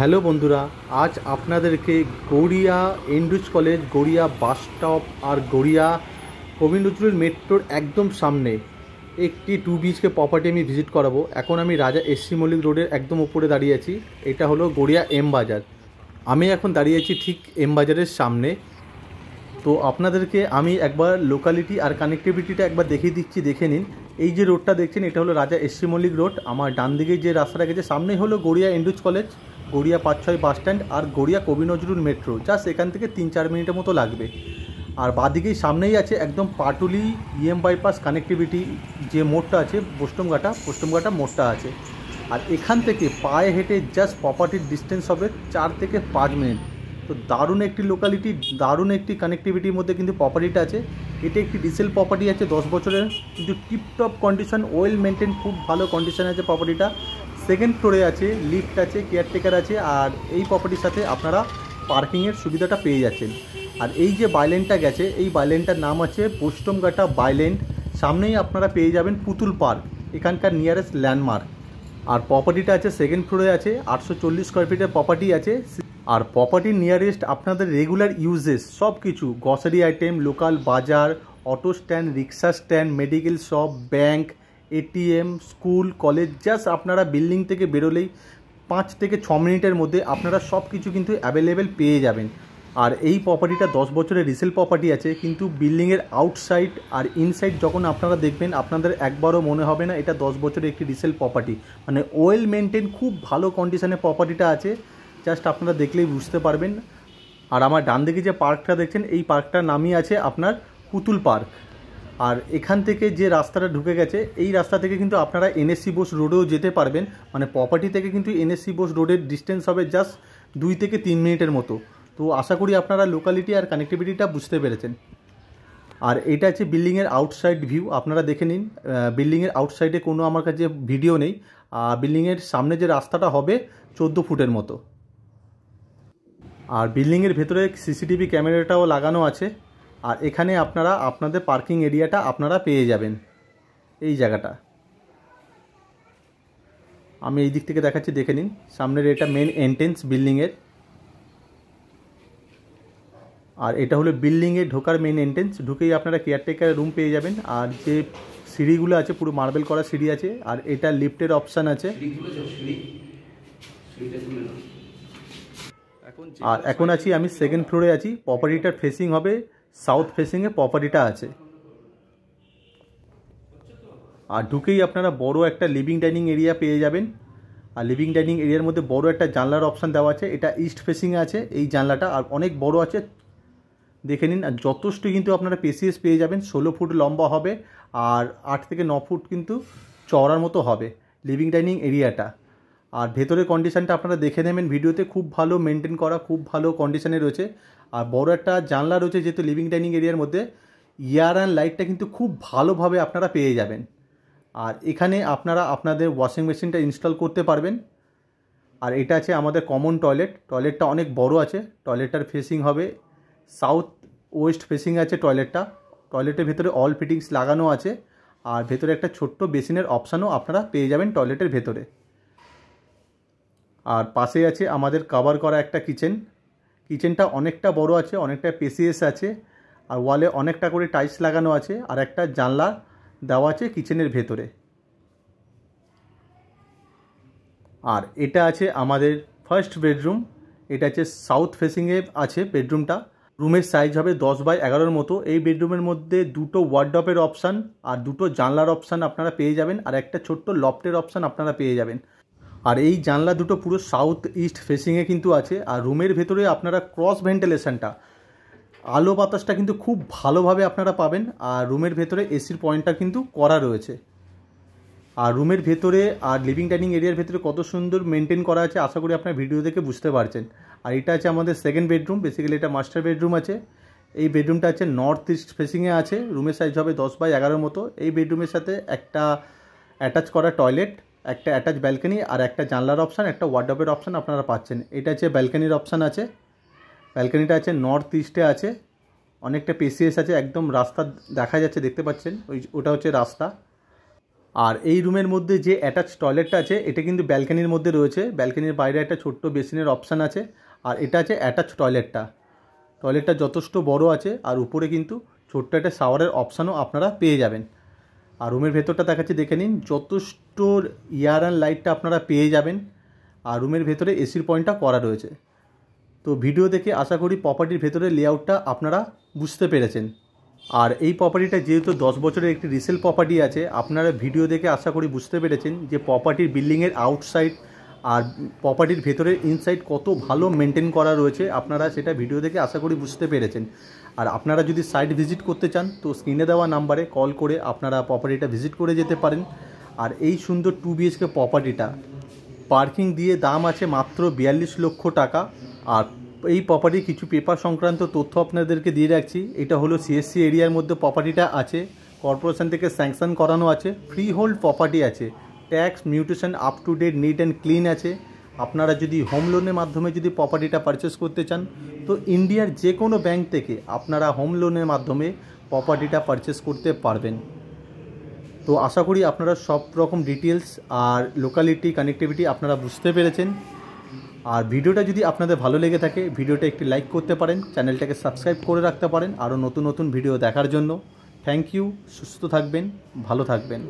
Hello বন্ধুরা, আজ আপনাদেরকে Garia Andrews college, Garia bus stop আর গড়িয়া কবি নজরুল মেট্রোর একদম সামনে একটি 2 BHK প্রপার্টি আমি ভিজিট করাবো। এখন আমি রাজা এসসি মল্লিক রোডের একদম উপরে দাঁড়িয়ে আছি। এটা হলো গড়িয়া এম বাজার। আমি এখন দাঁড়িয়ে আছি ঠিক এম বাজারের সামনে। তো আপনাদেরকে আমি একবার লোকালিটি আর কানেক্টিভিটিটা একবার দেখিয়ে দিচ্ছি, দেখে নিন। এই যে রোডটা দেখছেন, এটা হলো রাজা এসসি মল্লিক রোড। আমার ডান দিকে যে রাস্তাটা গেছে সামনেই হলো Garia Andrews college, Garia 5-6 bus stand আর গড়িয়া কবি নজরুল মেট্রো। জাস্ট এখান থেকে 3-4 মিনিটের মতো লাগবে। আর বাদিকেই সামনেই আছে একদম পাটুলি ইএম বাইপাস কানেক্টিভিটি যে মোড়টা আছে, পোস্টমঘাটা মোড়টা আছে। আর এখান থেকে পায়ে হেঁটে জাস্ট প্রপার্টির ডিস্টেন্স হবে 4 থেকে 5 মিনিট। তো দারুণ একটি লোকালিটি, দারুণ একটি কানেক্টিভিটির মধ্যে কিন্তু প্রপার্টিটা আছে। এটা একটি ডিসেল প্রপার্টি আছে 10 বছরের, কিন্তু টিপটপ কন্ডিশন, ওয়েল মেনটেন, খুব ভালো কন্ডিশন আছে প্রপার্টিটা। সেকেন্ড ফ্লোরে আছে, লিফট আছে, কেয়ারটেকার আছে। আর এই প্রপার্টির সাথে আপনারা পার্কিংয়ের সুবিধাটা পেয়ে যাচ্ছেন। আর এই যে বাইলেনটা গেছে, এই বাইলেনটার নাম আছে পোস্টমঘাটা বাইলেন। সামনেই আপনারা পেয়ে যাবেন পুতুল পার্ক, এখানকার নিয়ারেস্ট ল্যান্ডমার্ক। আর প্রপার্টিটা আছে সেকেন্ড ফ্লোরে আছে, 840 স্কোয়ার ফিটের প্রপার্টি আছে। আর প্রপার্টির নিয়ারেস্ট আপনাদের রেগুলার ইউজেস সব কিছু, গ্রসারি আইটেম, লোকাল বাজার, auto stand, rickshaw stand, medical shop, bank, ATM, school, college, just আপনারা বিল্ডিং থেকে বেরোলেই 5 থেকে 6 মিনিটের মধ্যে আপনারা সব কিছু কিন্তু অ্যাভেলেবেল পেয়ে যাবেন। আর এই প্রপার্টিটা 10 বছরের রিসেল প্রপার্টি আছে, কিন্তু বিল্ডিংয়ের আউটসাইড আর ইনসাইড যখন আপনারা দেখবেন আপনাদের একবারও মনে হবে না এটা 10 বছরের একটি রিসেল প্রপার্টি। মানে ওয়েল মেনটেন, খুব ভালো কন্ডিশনে প্রপার্টিটা আছে, জাস্ট আপনারা দেখলেই বুঝতে পারবেন। আর আমার ডান দিকে যে পার্কটা দেখছেন, এই পার্কটার নামই আছে আপনার পুতুল পার্ক। আর এখান থেকে যে রাস্তাটা ঢুকে গেছে, এই রাস্তা থেকে কিন্তু আপনারা এনএসসি বোস রোডেও যেতে পারবেন। মানে প্রপার্টি থেকে কিন্তু এনএসসি বোস রোডের ডিস্টেন্স হবে জাস্ট 2 থেকে 3 মিনিটের মতো। তো আশা করি আপনারা লোকালিটি আর কানেক্টিভিটিটা বুঝতে পেরেছেন। আর এটা হচ্ছে বিল্ডিংয়ের আউটসাইড ভিউ, আপনারা দেখে নিন। বিল্ডিংয়ের আউটসাইডে কোনো আমার কাছে ভিডিও নেই। বিল্ডিংয়ের সামনে যে রাস্তাটা হবে 14 ফুটের মতো। আর বিল্ডিংয়ের ভেতরে সিসিটিভি ক্যামেরাটাও লাগানো আছে। আর এখানে আপনারা আপনাদের পার্কিং এরিয়াটা আপনারা পেয়ে যাবেন। এই জায়গাটা আমি এই দিক থেকে দেখাচ্ছি, দেখে নিন। সামনের এটা মেন এন্ট্রেন্স বিল্ডিংয়ের। আর এটা হলো বিল্ডিংয়ে ঢোকার মেন এন্ট্রেন্স। ঢুকেই আপনারা কেয়ারটেকার রুম পেয়ে যাবেন। আর যে সিঁড়িগুলো আছে পুরো মার্বেল করা সিঁড়ি আছে। আর এটা লিফটের অপশান আছে। আর এখন আছি আমি সেকেন্ড ফ্লোরে আছি। প্রপার্টিটার ফেসিং হবে সাউথ ফেসিংয়ে প্রপার্টিটা আছে। আর ঢুকেই আপনারা বড় একটা লিভিং ডাইনিং এরিয়া পেয়ে যাবেন। আর লিভিং ডাইনিং এরিয়ার মধ্যে বড় একটা জানলার অপশান দেওয়া আছে। এটা ইস্ট ফেসিংয়ে আছে এই জানলাটা, আর অনেক বড় আছে, দেখে নিন। আর যথেষ্ট কিন্তু আপনারা পেসিএস পেয়ে যাবেন। 16 ফুট লম্বা হবে আর 8 থেকে 9 ফুট কিন্তু চওড়ার মতো হবে লিভিং ডাইনিং এরিয়াটা। আর ভেতরের কন্ডিশানটা আপনারা দেখে নেবেন ভিডিওতে, খুব ভালো মেনটেন করা, খুব ভালো কন্ডিশানে রয়েছে। আর বড় একটা জানলা রয়েছে যেহেতু লিভিং ডাইনিং এরিয়ার মধ্যে, এয়ার অ্যান্ড লাইটটা কিন্তু খুব ভালোভাবে আপনারা পেয়ে যাবেন। আর এখানে আপনারা আপনাদের ওয়াশিং মেশিনটা ইনস্টল করতে পারবেন। আর এটা আছে আমাদের কমন টয়লেট। টয়লেটটা অনেক বড় আছে। টয়লেটটার ফেসিং হবে সাউথ ওয়েস্ট ফেসিং আছে টয়লেটটা। টয়লেটের ভেতরে অল ফিটিংস লাগানো আছে। আর ভেতরে একটা ছোট্ট বেসিনের অপশানও আপনারা পেয়ে যাবেন টয়লেটের ভেতরে। আর পাশে আছে আমাদের কভার করা একটা কিচেন। কিচেনটা অনেকটা বড় আছে, অনেকটা পেসিএস আছে। আর ওয়ালে অনেকটা করে টাইলস লাগানো আছে। আর একটা জানলা দেওয়া আছে কিচেনের ভেতরে। আর এটা আছে আমাদের ফার্স্ট বেডরুম। এটা আছে সাউথ ফেসিংয়ে আছে বেডরুমটা। রুমের সাইজ হবে 10x11 মতো। এই বেডরুমের মধ্যে 2টো ওয়ার্ডরোবের অপশান আর 2টো জানলার অপশান আপনারা পেয়ে যাবেন। আর একটা ছোট্ট লফটের অপশান আপনারা পেয়ে যাবেন। আর এই জানলা দুটো পুরো সাউথ ইস্ট ফেসিংয়ে কিন্তু আছে। আর রুমের ভেতরে আপনারা ক্রস ভেন্টিলেশনটা, আলো বাতাসটা কিন্তু খুব ভালোভাবে আপনারা পাবেন। আর রুমের ভেতরে এসির পয়েন্টটা কিন্তু করা রয়েছে। আর রুমের ভেতরে আর লিভিং ডাইনিং এরিয়ার ভেতরে কত সুন্দর মেনটেন করা আছে আশা করি আপনার ভিডিও দেখে বুঝতে পারছেন। আর এটা আছে আমাদের সেকেন্ড বেডরুম। বেসিক্যালি এটা মাস্টার বেডরুম আছে। এই বেডরুমটা আছে নর্থ ইস্ট ফেসিংয়ে আছে। রুমের সাইজ হবে 10x11 মতো। এই বেডরুমের সাথে একটা অ্যাটাচ করা টয়লেট, একটা অ্যাটাচ ব্যালকনি আর একটা জানলার অপশান, একটা ওয়ার্ডরোবের অপশান আপনারা পাচ্ছেন। এটা হচ্ছে ব্যালকনির অপশান আছে। ব্যালকনিটা আছে নর্থ ইস্টে আছে, অনেকটা পেসিএস আছে, একদম রাস্তা দেখা যাচ্ছে, দেখতে পাচ্ছেন ওটা হচ্ছে রাস্তা। আর এই রুমের মধ্যে যে অ্যাটাচ টয়লেটটা আছে এটা কিন্তু ব্যালকানির মধ্যে রয়েছে, ব্যালকানির বাইরে একটা ছোট্ট বেসিনের অপশান আছে, আর এটা আছে অ্যাটাচ টয়লেটটা যথেষ্ট বড় আছে, আর উপরে কিন্তু ছোট্ট একটা শাওয়ারের অপশানও আপনারা পেয়ে যাবেন। আর রুমের ভেতরটা দেখাচ্ছি, দেখে নিন, যথেষ্ট এয়ার অ্যান্ড লাইটটা আপনারা পেয়ে যাবেন। আর রুমের ভেতরে এসির পয়েন্টটা করা রয়েছে। তো ভিডিও দেখে আশা করি প্রপার্টির ভেতরের লেআউটটা আপনারা বুঝতে পেরেছেন। আর এই প্রপার্টিটা যেহেতু 10 বছরের একটি রিসেল প্রপার্টি আছে, আপনারা ভিডিও দেখে আশা করি বুঝতে পেরেছেন যে প্রপার্টির বিল্ডিংয়ের আউটসাইড আর প্রপার্টির ভেতরের ইনসাইড কত ভালো মেনটেন করা রয়েছে, আপনারা সেটা ভিডিও দেখে আশা করি বুঝতে পেরেছেন। আর আপনারা যদি সাইট ভিজিট করতে চান তো স্ক্রিনে দেওয়া নাম্বারে কল করে আপনারা প্রপার্টিটা ভিজিট করে যেতে পারেন। আর এই সুন্দর 2 BHK প্রপার্টিটা পার্কিং দিয়ে দাম আছে মাত্র 42 লক্ষ টাকা। আর এই প্রপার্টির কিছু পেপার সংক্রান্ত তথ্য আপনাদেরকে দিয়ে রাখছি। এটা হলো CSC এরিয়ার মধ্যে প্রপার্টিটা আছে, কর্পোরেশন থেকে স্যাংশন করানো আছে, ফ্রি হোল্ড প্রপার্টি আছে, tax mutation up to date neat and clean আছে। আপনারা যদি হোম লোনের মাধ্যমে যদি প্রপার্টিটা পারচেস করতে চান তো ইন্ডিয়ার যে কোনো ব্যাংক থেকে আপনারা হোম লোনের মাধ্যমে প্রপার্টিটা পারচেস করতে পারবেন। তো আশা করি আপনারা সব রকম ডিটেলস আর লোকালিটি কানেক্টিভিটি আপনারা বুঝতে পেরেছেন। আর ভিডিওটা যদি আপনাদের ভালো লেগে থাকে ভিডিওটা একটি লাইক করতে পারেন, চ্যানেলটাকে সাবস্ক্রাইব করে রাখতে পারেন আরও নতুন নতুন ভিডিও দেখার জন্য। থ্যাংক ইউ, সুস্থ থাকবেন, ভালো থাকবেন।